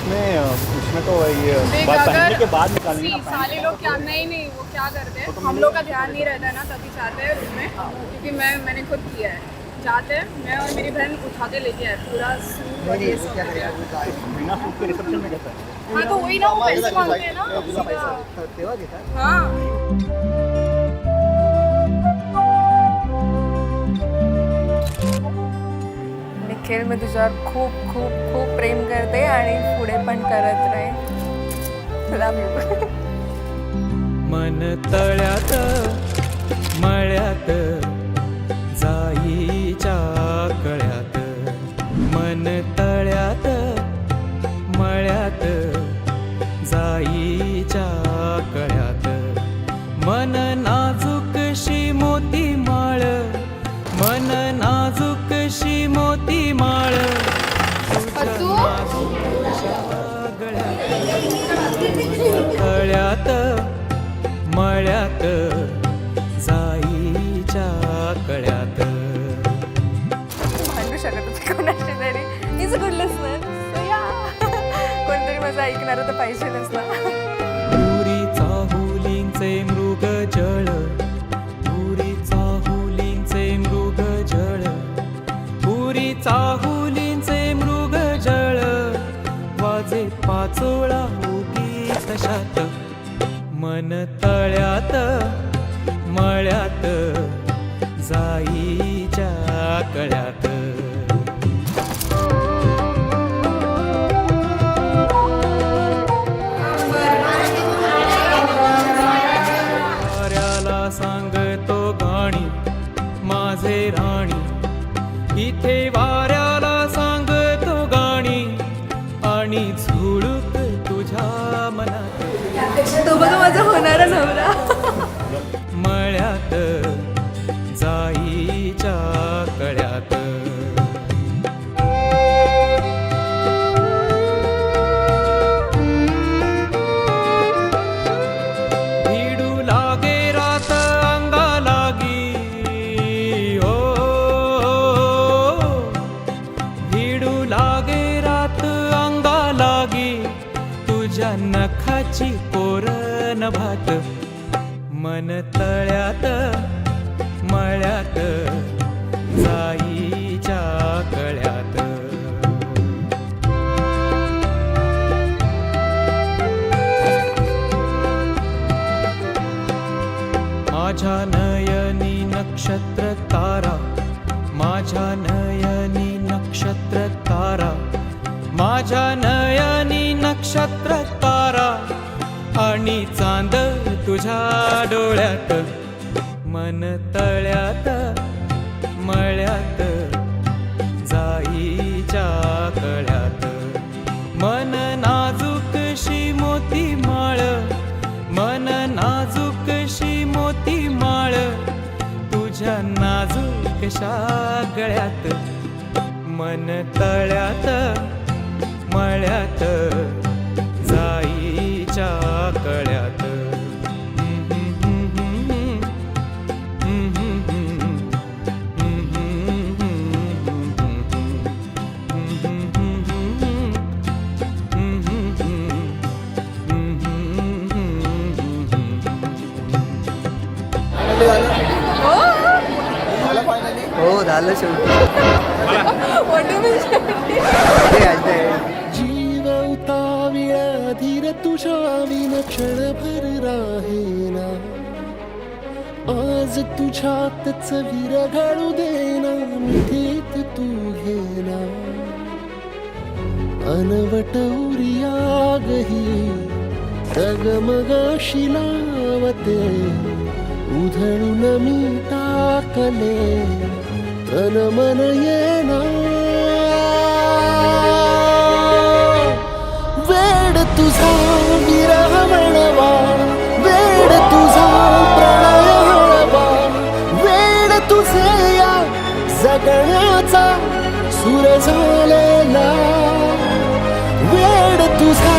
उसमें तो ये बात पहनने के बाद निकालनी है। साले लोग क्या नहीं वो क्या करते हैं, हम लोग का ध्यान नहीं रहता है ना, तभी चाहते हैं उसमें, क्योंकि मैंने खुद किया है। जाते हैं, मैं और मेरी बहन उठा के लेके आए पूरा सूट और ये सब। बिना सूट के रिसेप्शन में कैसा है? हाँ तो वही ना, वो पैसे मांगते हैं ना। हाँ निखिल, मी तुझ्यावर खूप खूप खूप प्रेम करते आणि पुढे पण करत राहील. लव यू. मन तळ्यात मळ्यात जाईच्या कळ्यात, मन तळ्यात मळ्यात जाईच्या कळ्यात, मन नाजूकशी मोती माळ, मन नाजूकशी मोती माळ, तळ्यात मळ्यात जाईच्या कळ्यात. भांडू शकत होती कोणाशी तरी. Is good listener. कोणतरी माझं ऐकणारं तर पाहिजे नसला. पुरी चाहुलींचे मृग जळ, पुरी चाहुलींचे मृग जळ, पुरी चाहुलींचे मृग जळ, वाजे पाचोळा उगी तशात, मन तळ्यात मळ्यात जाईच्या कळ्यात. वाऱ्याला सांगतो गाणी माझे राणी, इथे वाऱ्याला सांगतो गाणी, आणि झुळूक तुझ्या मनात. तो बघा माझा होणारा नवरा. मळ्यात जाईच्या कळ्यात. भिडू लागे रात अंगा लागी, हो भिडू लागे रात अंगा लागी, तुझ्या नखाची कोरन भात, मन तळ्यात मळ्यात जाईच्या कळ्यात. माझ्या नयनी नक्षत्र तारा, माझ्या नयनी नक्षत्र तारा, माझ्या नयनी नक्षत्र तारा, आणि चांद तुझ्या डोळ्यात, मन तळ्यात मळ्यात जाईच्या कळ्यात, मन नाजूकशी मोती माळ, मन नाजूकशी मोती माळ, तुझ्या नाजूकशा गळ्यात, मन तळ्यात मळ्यात जाईच्या कळ्यात. हो झालं शेवटी. जीव उताविळा धीर तुझ्या विन क्षणभर राहेना, आज तुझ्यातच विरघळू देना, मिठीत तू घेना, अनवट उरियागही डगमगाशी लावते, उधळून मी टाकले तन मन येना, वेड तुझा विरह म्हणवा, वेड तुझा प्रणय हळवा, वेड तुझे या जगण्याचा सूर झालेला, वेड तुझा